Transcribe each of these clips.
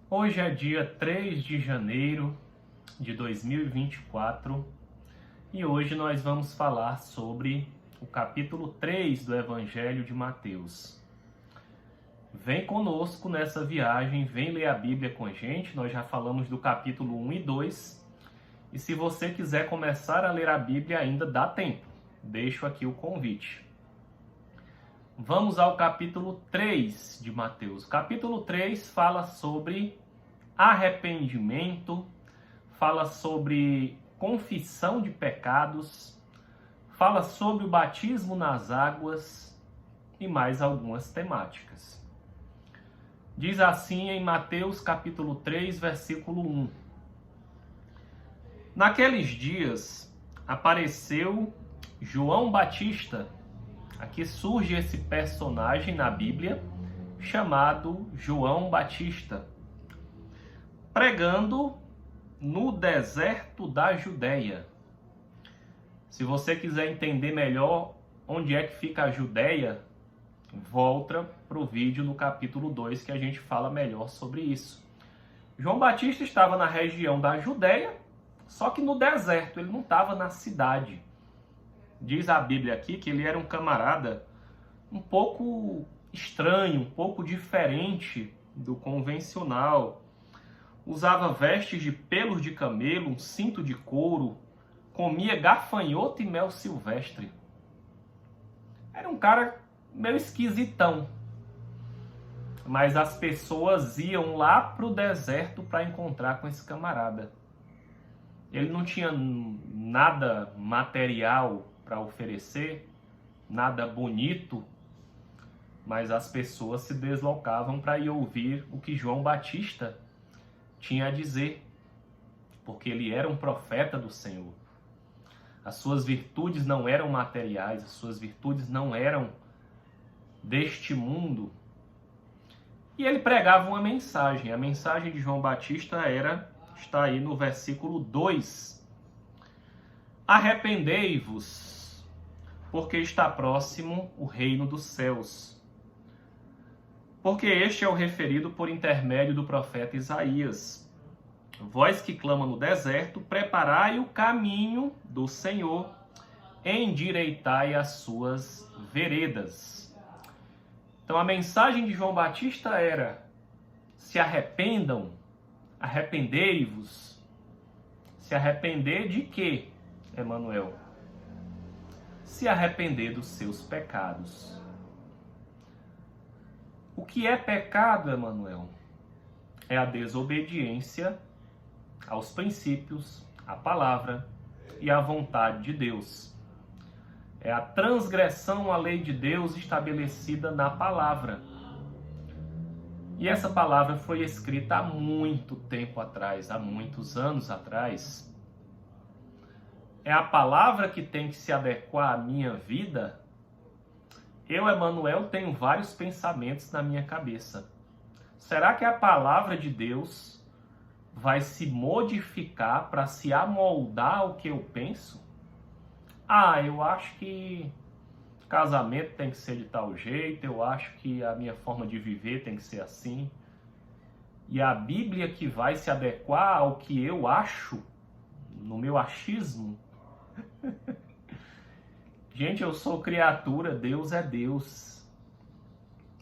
Hoje é dia 3 de janeiro de 2024 e hoje nós vamos falar sobre o capítulo 3 do Evangelho de Mateus. Vem conosco nessa viagem, vem ler a Bíblia com a gente. Nós já falamos do capítulo 1 e 2 e se você quiser começar a ler a Bíblia ainda dá tempo. Deixo aqui o convite. Vamos ao capítulo 3 de Mateus. O capítulo 3 fala sobre arrependimento, fala sobre confissão de pecados, fala sobre o batismo nas águas e mais algumas temáticas. Diz assim em Mateus capítulo 3, versículo 1. Naqueles dias apareceu João Batista. Aqui surge esse personagem na Bíblia chamado João Batista, pregando no deserto da Judéia. Se você quiser entender melhor onde é que fica a Judéia, volta para o vídeo no capítulo 2 que a gente fala melhor sobre isso. João Batista estava na região da Judéia, só que no deserto, ele não estava na cidade. Diz a Bíblia aqui que ele era um camarada um pouco estranho, um pouco diferente do convencional. Usava vestes de pelos de camelo, um cinto de couro, comia gafanhoto e mel silvestre. Era um cara meio esquisitão. Mas as pessoas iam lá para o deserto para encontrar com esse camarada. Ele não tinha nada material para oferecer, nada bonito, mas as pessoas se deslocavam para ir ouvir o que João Batista tinha a dizer, porque ele era um profeta do Senhor. As suas virtudes não eram materiais, as suas virtudes não eram deste mundo. E ele pregava uma mensagem. A mensagem de João Batista está aí no versículo 2. Arrependei-vos, porque está próximo o reino dos céus. Porque este é o referido por intermédio do profeta Isaías. Vós que clama no deserto, preparai o caminho do Senhor, endireitai as suas veredas. Então a mensagem de João Batista era: se arrependam, arrependei-vos. Se arrepender de quê, Emanuel? Se arrepender dos seus pecados. O que é pecado, Emanuel? É a desobediência aos princípios, à palavra e à vontade de Deus. É a transgressão à lei de Deus estabelecida na palavra. E essa palavra foi escrita há muito tempo atrás, há muitos anos atrás. É a palavra que tem que se adequar à minha vida. Eu, Emanuel, tenho vários pensamentos na minha cabeça. Será que a palavra de Deus vai se modificar para se amoldar ao que eu penso? Eu acho que casamento tem que ser de tal jeito, eu acho que a minha forma de viver tem que ser assim. E a Bíblia que vai se adequar ao que eu acho, no meu achismo? Gente, eu sou criatura, Deus é Deus.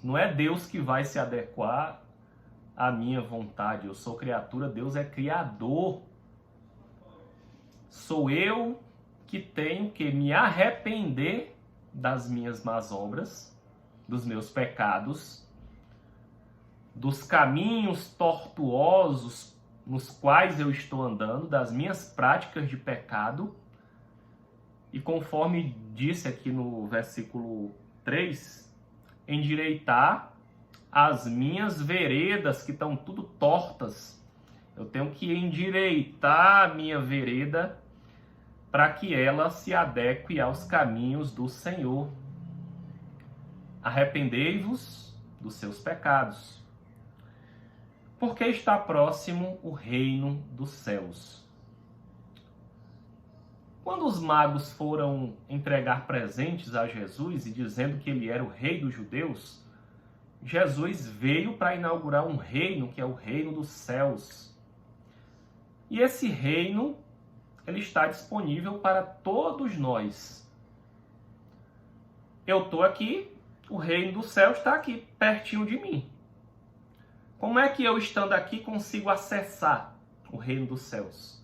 Não é Deus que vai se adequar à minha vontade. Eu sou criatura, Deus é criador. Sou eu que tenho que me arrepender das minhas más obras, dos meus pecados, dos caminhos tortuosos nos quais eu estou andando, das minhas práticas de pecado. E conforme disse aqui no versículo 3, endireitar as minhas veredas que estão tudo tortas. Eu tenho que endireitar a minha vereda para que ela se adeque aos caminhos do Senhor. Arrependei-vos dos seus pecados, porque está próximo o reino dos céus. Quando os magos foram entregar presentes a Jesus e dizendo que ele era o rei dos judeus, Jesus veio para inaugurar um reino, que é o reino dos céus. E esse reino, ele está disponível para todos nós. Eu estou aqui, o reino dos céus está aqui, pertinho de mim. Como é que eu, estando aqui, consigo acessar o reino dos céus?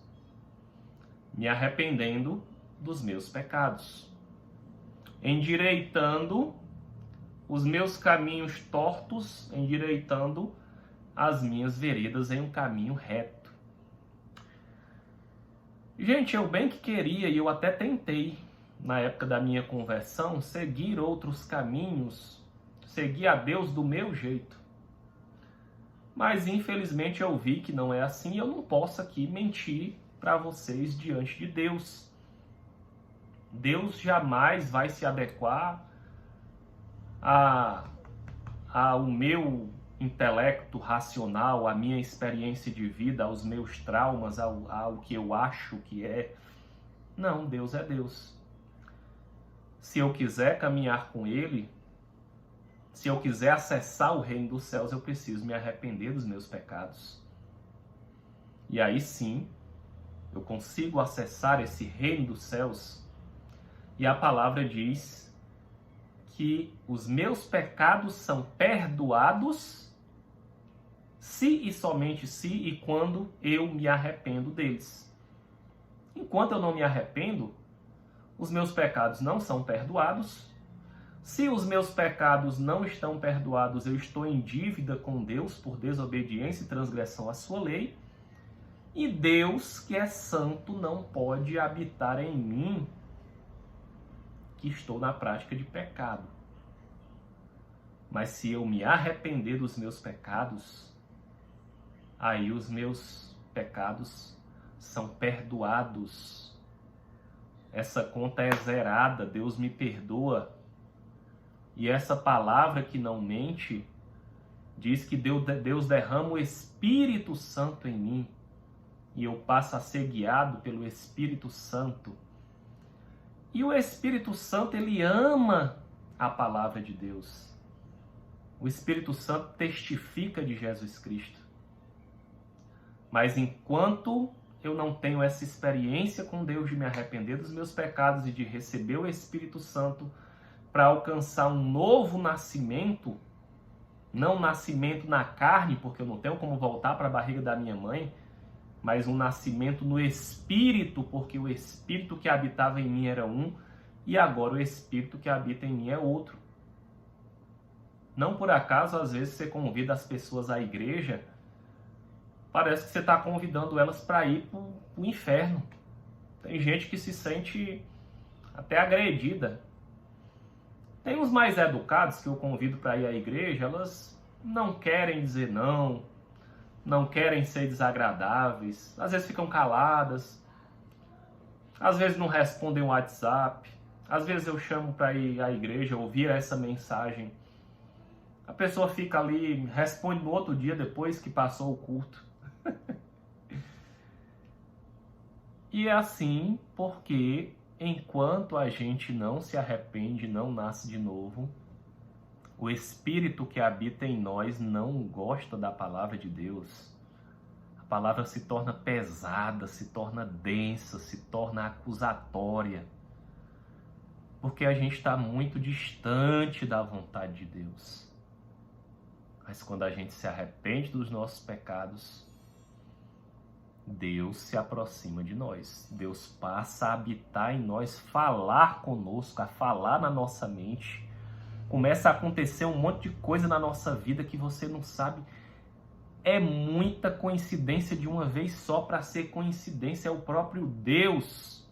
Me arrependendo dos meus pecados, endireitando os meus caminhos tortos, endireitando as minhas veredas em um caminho reto. Gente, eu bem que queria, e eu até tentei, na época da minha conversão, seguir outros caminhos, seguir a Deus do meu jeito. Mas, infelizmente, eu vi que não é assim e eu não posso aqui mentir para vocês diante de Deus. Deus jamais vai se adequar ao meu intelecto racional, à minha experiência de vida, aos meus traumas, ao que eu acho que é. Não, Deus é Deus. Se eu quiser caminhar com Ele, se eu quiser acessar o reino dos céus, eu preciso me arrepender dos meus pecados. E aí sim, eu consigo acessar esse reino dos céus. E a palavra diz que os meus pecados são perdoados se e somente se e quando eu me arrependo deles. Enquanto eu não me arrependo, os meus pecados não são perdoados. Se os meus pecados não estão perdoados, eu estou em dívida com Deus por desobediência e transgressão à sua lei. E Deus, que é santo, não pode habitar em mim, que estou na prática de pecado. Mas se eu me arrepender dos meus pecados, aí os meus pecados são perdoados. Essa conta é zerada, Deus me perdoa. E essa palavra que não mente, diz que Deus derrama o Espírito Santo em mim. E eu passo a ser guiado pelo Espírito Santo. E o Espírito Santo, ele ama a palavra de Deus. O Espírito Santo testifica de Jesus Cristo. Mas enquanto eu não tenho essa experiência com Deus de me arrepender dos meus pecados e de receber o Espírito Santo para alcançar um novo nascimento, não nascimento na carne, porque eu não tenho como voltar para a barriga da minha mãe, mas um nascimento no Espírito, porque o Espírito que habitava em mim era um, e agora o Espírito que habita em mim é outro. Não por acaso, às vezes, você convida as pessoas à igreja, parece que você está convidando elas para ir para o inferno. Tem gente que se sente até agredida. Tem os mais educados que eu convido para ir à igreja, elas não querem dizer não querem ser desagradáveis, às vezes ficam caladas, às vezes não respondem o WhatsApp, às vezes eu chamo para ir à igreja, ouvir essa mensagem, a pessoa fica ali, responde no outro dia depois que passou o culto. E é assim porque enquanto a gente não se arrepende, não nasce de novo, o Espírito que habita em nós não gosta da palavra de Deus. A palavra se torna pesada, se torna densa, se torna acusatória. Porque a gente está muito distante da vontade de Deus. Mas quando a gente se arrepende dos nossos pecados, Deus se aproxima de nós. Deus passa a habitar em nós, falar conosco, a falar na nossa mente. Começa a acontecer um monte de coisa na nossa vida que você não sabe. É muita coincidência de uma vez só para ser coincidência. É o próprio Deus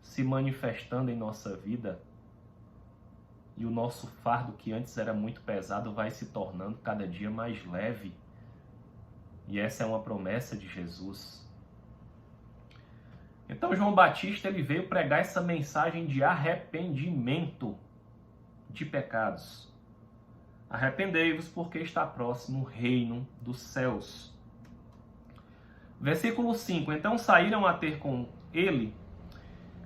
se manifestando em nossa vida. E o nosso fardo, que antes era muito pesado, vai se tornando cada dia mais leve. E essa é uma promessa de Jesus. Então João Batista ele veio pregar essa mensagem de arrependimento de pecados. Arrependei-vos porque está próximo o reino dos céus. Versículo 5. Então saíram a ter com ele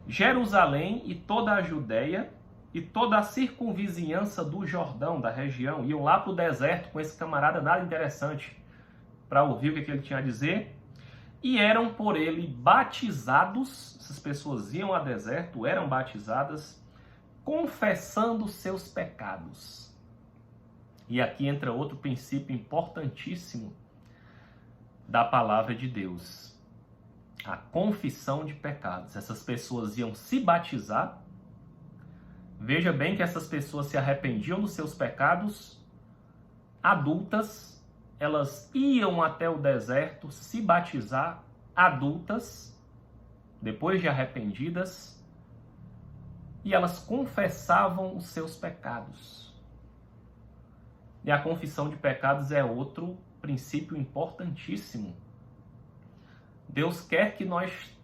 Jerusalém e toda a Judéia e toda a circunvizinhança do Jordão, da região, iam lá para o deserto com esse camarada nada interessante para ouvir o que ele tinha a dizer, e eram por ele batizados. Essas pessoas iam ao deserto, eram batizadas, confessando seus pecados. E aqui entra outro princípio importantíssimo da palavra de Deus: a confissão de pecados. Essas pessoas iam se batizar. Veja bem que essas pessoas se arrependiam dos seus pecados. Adultas, elas iam até o deserto se batizar, adultas, depois de arrependidas, e elas confessavam os seus pecados. E a confissão de pecados é outro princípio importantíssimo. Deus quer que nós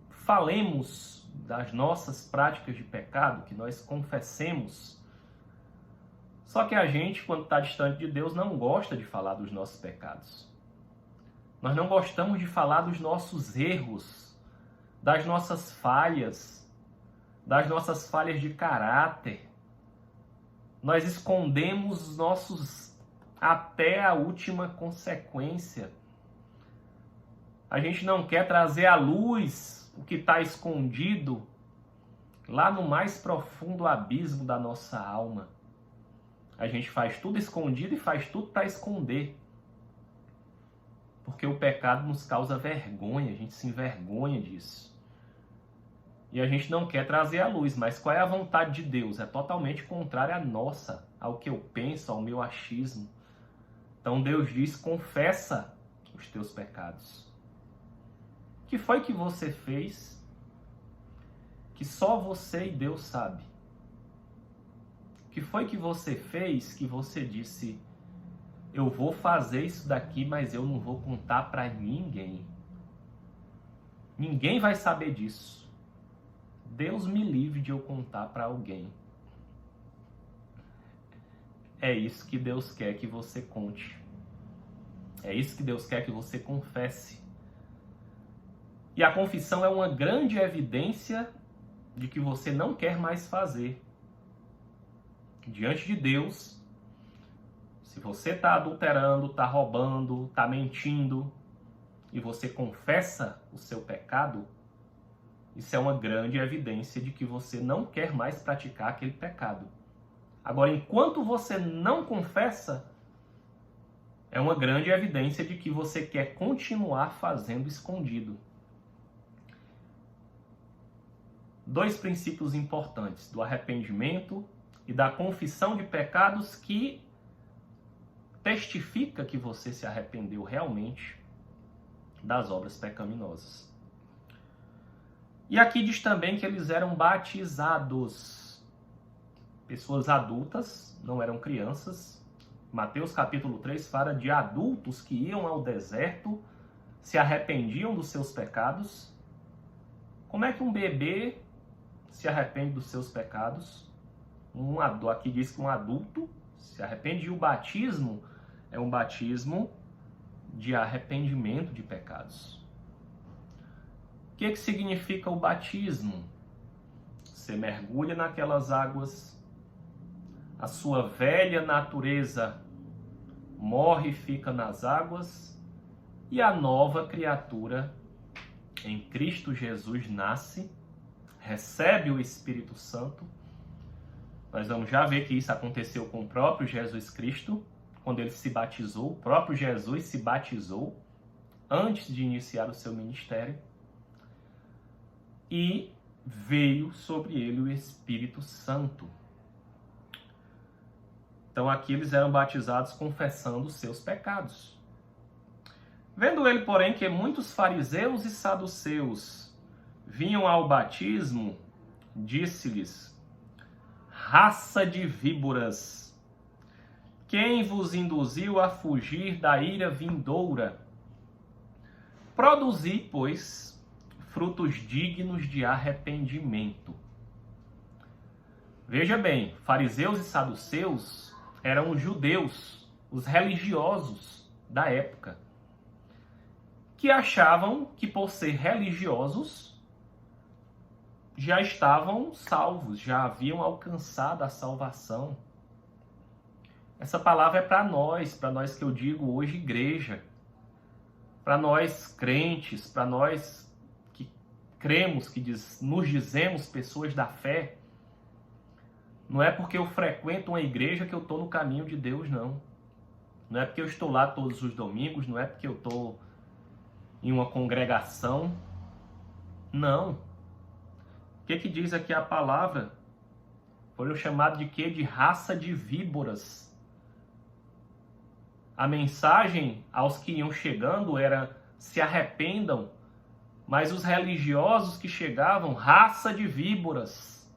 falemos das nossas práticas de pecado, que nós confessemos. Só que a gente, quando está distante de Deus, não gosta de falar dos nossos pecados. Nós não gostamos de falar dos nossos erros, das nossas falhas de caráter. Nós escondemos os nossos até a última consequência. A gente não quer trazer à luz o que está escondido lá no mais profundo abismo da nossa alma. A gente faz tudo escondido e faz tudo para esconder. Porque o pecado nos causa vergonha, a gente se envergonha disso. E a gente não quer trazer à luz, mas qual é a vontade de Deus? É totalmente contrária à nossa, ao que eu penso, ao meu achismo. Então Deus diz: confessa os teus pecados. O que foi que você fez que só você e Deus sabe? O que foi que você fez que você disse: eu vou fazer isso daqui, mas eu não vou contar para ninguém. Ninguém vai saber disso. Deus me livre de eu contar para alguém. É isso que Deus quer que você conte. É isso que Deus quer que você confesse. E a confissão é uma grande evidência de que você não quer mais fazer. Diante de Deus, se você está adulterando, está roubando, está mentindo, e você confessa o seu pecado, isso é uma grande evidência de que você não quer mais praticar aquele pecado. Agora, enquanto você não confessa, é uma grande evidência de que você quer continuar fazendo escondido. Dois princípios importantes, do arrependimento e da confissão de pecados, que testifica que você se arrependeu realmente das obras pecaminosas. E aqui diz também que eles eram batizados. Pessoas adultas, não eram crianças. Mateus capítulo 3 fala de adultos que iam ao deserto, se arrependiam dos seus pecados. Como é que um bebê se arrepende dos seus pecados? Aqui diz que um adulto se arrepende, e o batismo é um batismo de arrependimento de pecados. O que significa o batismo? Você mergulha naquelas águas, a sua velha natureza morre e fica nas águas, e a nova criatura em Cristo Jesus nasce, recebe o Espírito Santo. Nós vamos já ver que isso aconteceu com o próprio Jesus Cristo, quando ele se batizou. O próprio Jesus se batizou antes de iniciar o seu ministério. E veio sobre ele o Espírito Santo. Então aqui eles eram batizados confessando os seus pecados. Vendo ele, porém, que muitos fariseus e saduceus vinham ao batismo, disse-lhes: raça de víboras, quem vos induziu a fugir da ira vindoura? Produzi, pois, frutos dignos de arrependimento. Veja bem, fariseus e saduceus eram os judeus, os religiosos da época, que achavam que por ser religiosos, já estavam salvos, já haviam alcançado a salvação. Essa palavra é para nós que eu digo hoje igreja, para nós crentes, para nós que cremos, que nos dizemos pessoas da fé. Não é porque eu frequento uma igreja que eu estou no caminho de Deus, não. Não é porque eu estou lá todos os domingos, não é porque eu estou em uma congregação. Não. O que diz aqui a palavra? Foram chamados de quê? De raça de víboras. A mensagem aos que iam chegando era: se arrependam, mas os religiosos que chegavam, raça de víboras.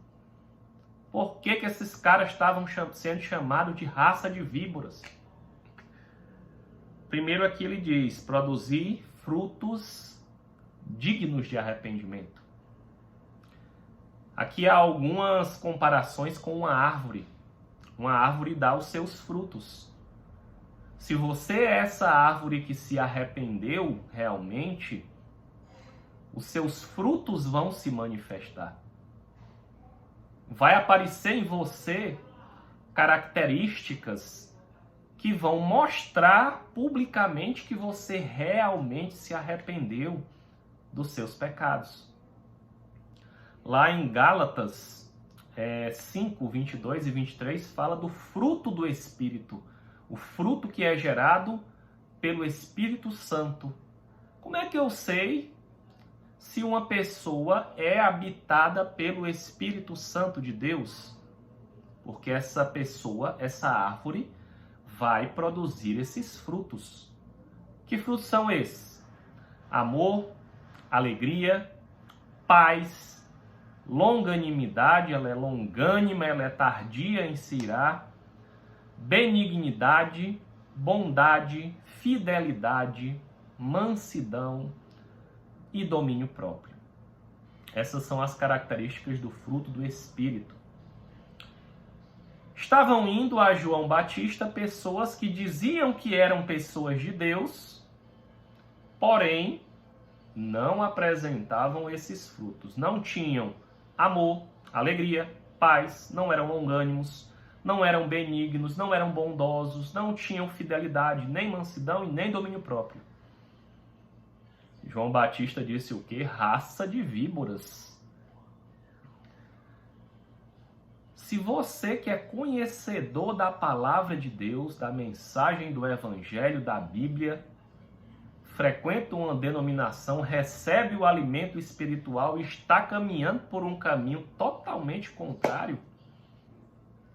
Por que esses caras estavam sendo chamados de raça de víboras? Primeiro aqui ele diz: produzir frutos dignos de arrependimento. Aqui há algumas comparações com uma árvore. Uma árvore dá os seus frutos. Se você é essa árvore que se arrependeu realmente, os seus frutos vão se manifestar. Vai aparecer em você características que vão mostrar publicamente que você realmente se arrependeu dos seus pecados. Lá em Gálatas 5, 22 e 23, fala do fruto do Espírito. O fruto que é gerado pelo Espírito Santo. Como é que eu sei se uma pessoa é habitada pelo Espírito Santo de Deus? Porque essa pessoa, essa árvore, vai produzir esses frutos. Que frutos são esses? Amor, alegria, paz, longanimidade, ela é longânima, ela é tardia em se irar, benignidade, bondade, fidelidade, mansidão e domínio próprio. Essas são as características do fruto do Espírito. Estavam indo a João Batista pessoas que diziam que eram pessoas de Deus, porém não apresentavam esses frutos. Não tinham amor, alegria, paz, não eram longânimos, não eram benignos, não eram bondosos, não tinham fidelidade, nem mansidão e nem domínio próprio. João Batista disse o quê? Raça de víboras. Se você que é conhecedor da palavra de Deus, da mensagem do Evangelho, da Bíblia, frequenta uma denominação, recebe o alimento espiritual e está caminhando por um caminho totalmente contrário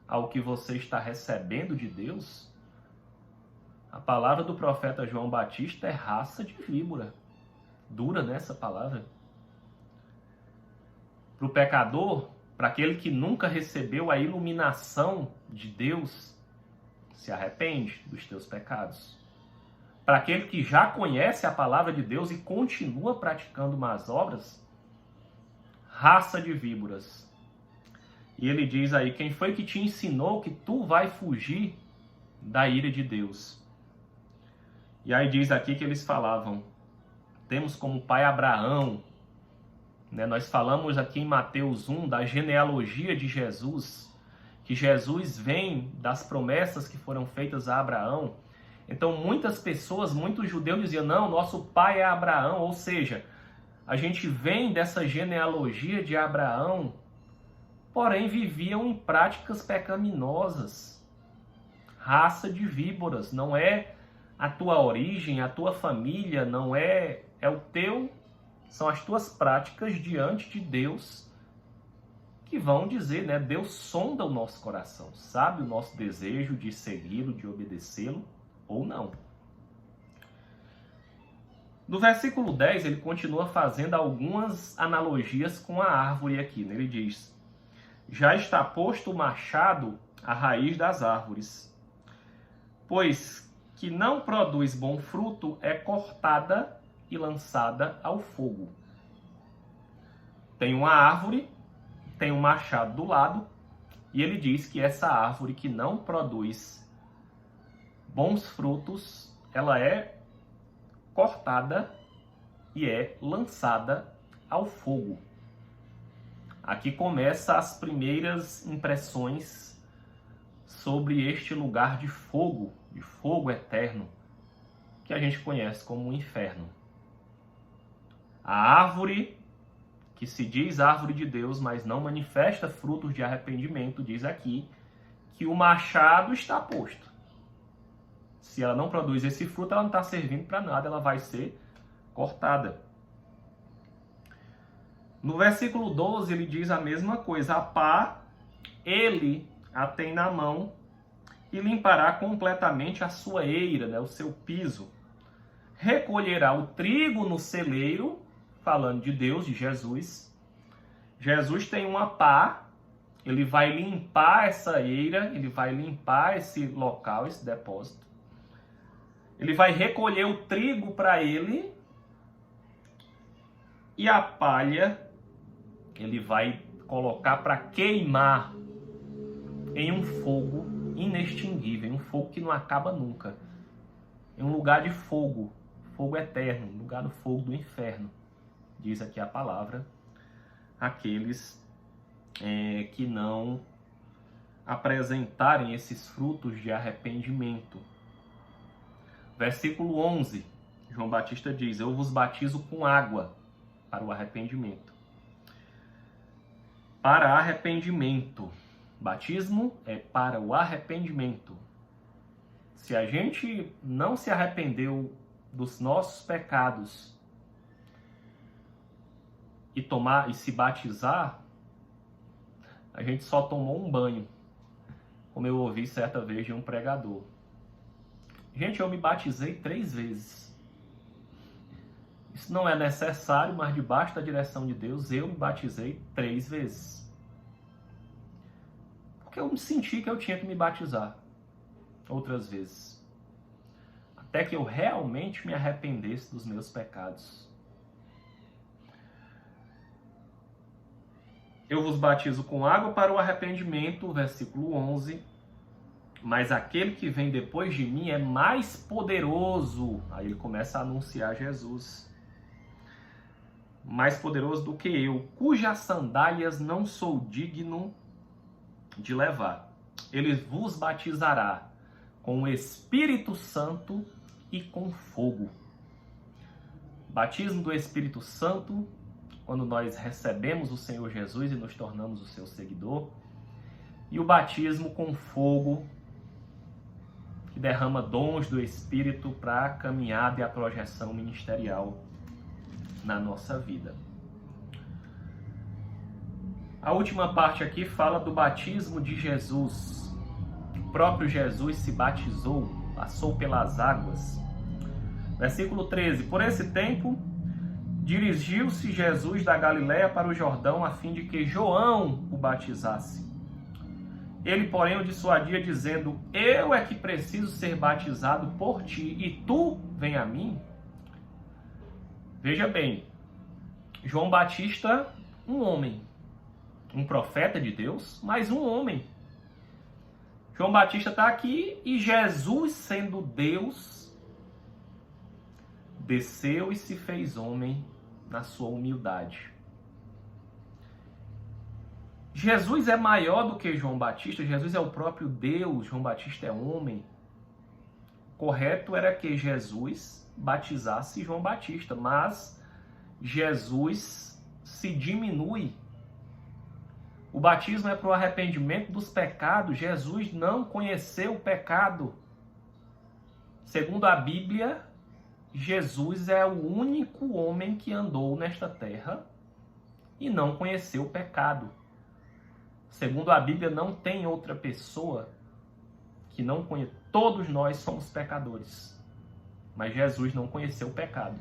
ao que você está recebendo de Deus, a palavra do profeta João Batista é raça de víbora. Dura nessa palavra. Para o pecador, para aquele que nunca recebeu a iluminação de Deus, se arrepende dos teus pecados. Para aquele que já conhece a palavra de Deus e continua praticando más obras, raça de víboras. E ele diz aí: quem foi que te ensinou que tu vai fugir da ira de Deus? E aí diz aqui que eles falavam: temos como pai Abraão. Nós falamos aqui em Mateus 1 da genealogia de Jesus, que Jesus vem das promessas que foram feitas a Abraão. Então muitas pessoas, muitos judeus diziam: não, nosso pai é Abraão, ou seja, a gente vem dessa genealogia de Abraão, porém viviam em práticas pecaminosas. Raça de víboras, não é a tua origem, a tua família, não é o teu, são as tuas práticas diante de Deus que vão dizer, né? Deus sonda o nosso coração, sabe o nosso desejo de segui-lo, de obedecê-lo ou não. No versículo 10, ele continua fazendo algumas analogias com a árvore aqui, né? Ele diz: já está posto o machado à raiz das árvores, pois que não produz bom fruto é cortada e lançada ao fogo. Tem uma árvore, tem um machado do lado, e ele diz que essa árvore que não produz bons frutos, ela é cortada e é lançada ao fogo. aqui começam as primeiras impressões sobre este lugar de fogo eterno, que a gente conhece como o inferno. A árvore, que se diz árvore de Deus, mas não manifesta frutos de arrependimento, diz aqui que o machado está posto. Se ela não produz esse fruto, ela não está servindo para nada, ela vai ser cortada. No versículo 12, ele diz a mesma coisa. A pá, ele a tem na mão e limpará completamente a sua eira, né, o seu piso. Recolherá o trigo no celeiro, falando de Deus, de Jesus. Jesus tem uma pá, ele vai limpar essa eira, ele vai limpar esse local, esse depósito. Ele vai recolher o trigo para ele e a palha ele vai colocar para queimar em um fogo inextinguível, em um fogo que não acaba nunca. Em um lugar de fogo, fogo eterno, lugar do fogo do inferno. Diz aqui a palavra, aqueles que não apresentarem esses frutos de arrependimento. Versículo 11, João Batista diz, eu vos batizo com água para o arrependimento. Para arrependimento. Batismo é para o arrependimento. Se a gente não se arrependeu dos nossos pecados e se batizar, a gente só tomou um banho, como eu ouvi certa vez de um pregador. Gente, eu me batizei 3 vezes. Isso não é necessário, mas debaixo da direção de Deus, eu me batizei 3 vezes. Porque eu senti que eu tinha que me batizar outras vezes. Até que eu realmente me arrependesse dos meus pecados. Eu vos batizo com água para o arrependimento, versículo 11. Mas aquele que vem depois de mim é mais poderoso. Aí ele começa a anunciar Jesus. Mais poderoso do que eu, cujas sandálias não sou digno de levar. Ele vos batizará com o Espírito Santo e com fogo. Batismo do Espírito Santo, quando nós recebemos o Senhor Jesus e nos tornamos o seu seguidor. E o batismo com fogo, que derrama dons do Espírito para a caminhada e a projeção ministerial na nossa vida. A última parte aqui fala do batismo de Jesus. O próprio Jesus se batizou, passou pelas águas. Versículo 13. Por esse tempo, dirigiu-se Jesus da Galiléia para o Jordão, a fim de que João o batizasse. Ele, porém, o dissuadia, dizendo, eu é que preciso ser batizado por ti, e tu vem a mim? Veja bem, João Batista, um homem, um profeta de Deus, mas um homem. João Batista está aqui e Jesus, sendo Deus, desceu e se fez homem na sua humildade. Jesus é maior do que João Batista, Jesus é o próprio Deus, João Batista é homem. Correto era que Jesus batizasse João Batista, mas Jesus se diminui. O batismo é para o arrependimento dos pecados. Jesus não conheceu o pecado. Segundo a Bíblia, Jesus é o único homem que andou nesta terra e não conheceu o pecado. Segundo a Bíblia, não tem outra pessoa que não conheça. Todos nós somos pecadores, mas Jesus não conheceu o pecado.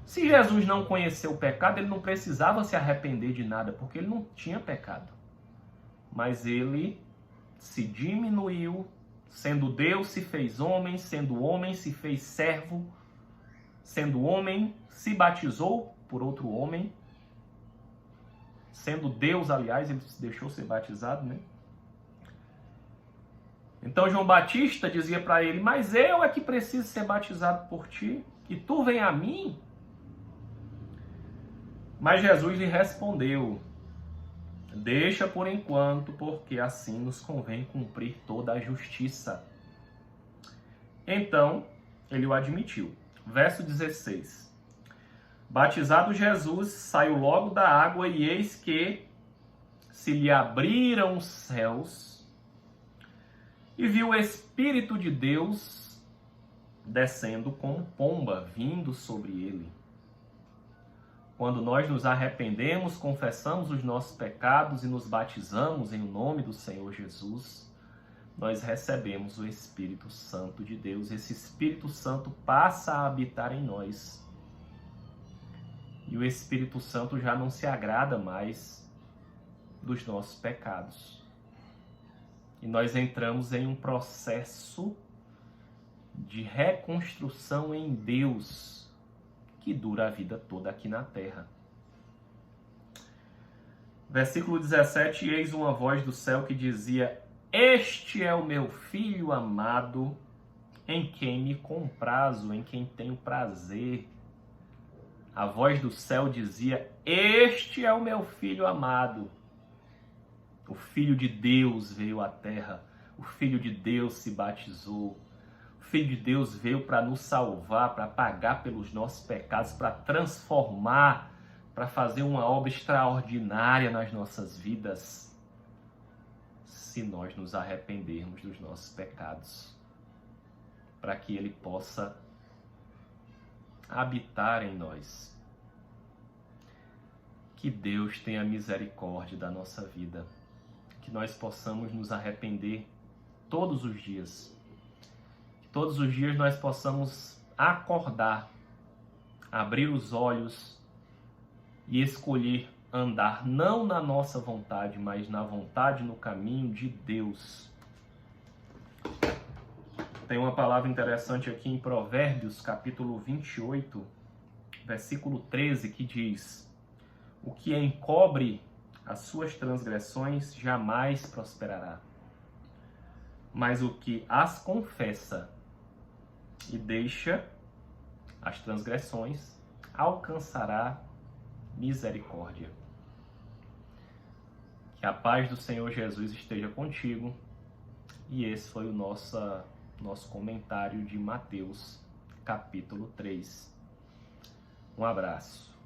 Se Jesus não conheceu o pecado, ele não precisava se arrepender de nada, porque ele não tinha pecado. Mas ele se diminuiu, sendo Deus se fez homem, sendo homem se fez servo, sendo homem se batizou por outro homem, sendo Deus, aliás, ele se deixou ser batizado, né? Então João Batista dizia para ele, mas eu é que preciso ser batizado por ti, e tu vem a mim? Mas Jesus lhe respondeu: deixa por enquanto, porque assim nos convém cumprir toda a justiça. Então, ele o admitiu. Verso 16. Batizado Jesus, saiu logo da água, e eis que se lhe abriram os céus, e viu o Espírito de Deus descendo como pomba, vindo sobre ele. Quando nós nos arrependemos, confessamos os nossos pecados e nos batizamos em nome do Senhor Jesus, nós recebemos o Espírito Santo de Deus. Esse Espírito Santo passa a habitar em nós. E o Espírito Santo já não se agrada mais dos nossos pecados. E nós entramos em um processo de reconstrução em Deus, que dura a vida toda aqui na terra. Versículo 17, eis uma voz do céu que dizia: este é o meu filho amado, em quem me comprazo, em quem tenho prazer. A voz do céu dizia: este é o meu filho amado. O Filho de Deus veio à terra, o Filho de Deus se batizou. O Filho de Deus veio para nos salvar, para pagar pelos nossos pecados, para transformar, para fazer uma obra extraordinária nas nossas vidas, se nós nos arrependermos dos nossos pecados, para que Ele possa habitar em nós. Que Deus tenha misericórdia da nossa vida, que nós possamos nos arrepender todos os dias, que todos os dias nós possamos acordar, abrir os olhos e escolher andar não na nossa vontade, mas na vontade, no caminho de Deus. Tem uma palavra interessante aqui em Provérbios, capítulo 28, versículo 13, que diz: o que encobre as suas transgressões jamais prosperará, mas o que as confessa e deixa as transgressões alcançará misericórdia. Que a paz do Senhor Jesus esteja contigo. E esse foi o nosso comentário de Mateus, capítulo 3. Um abraço.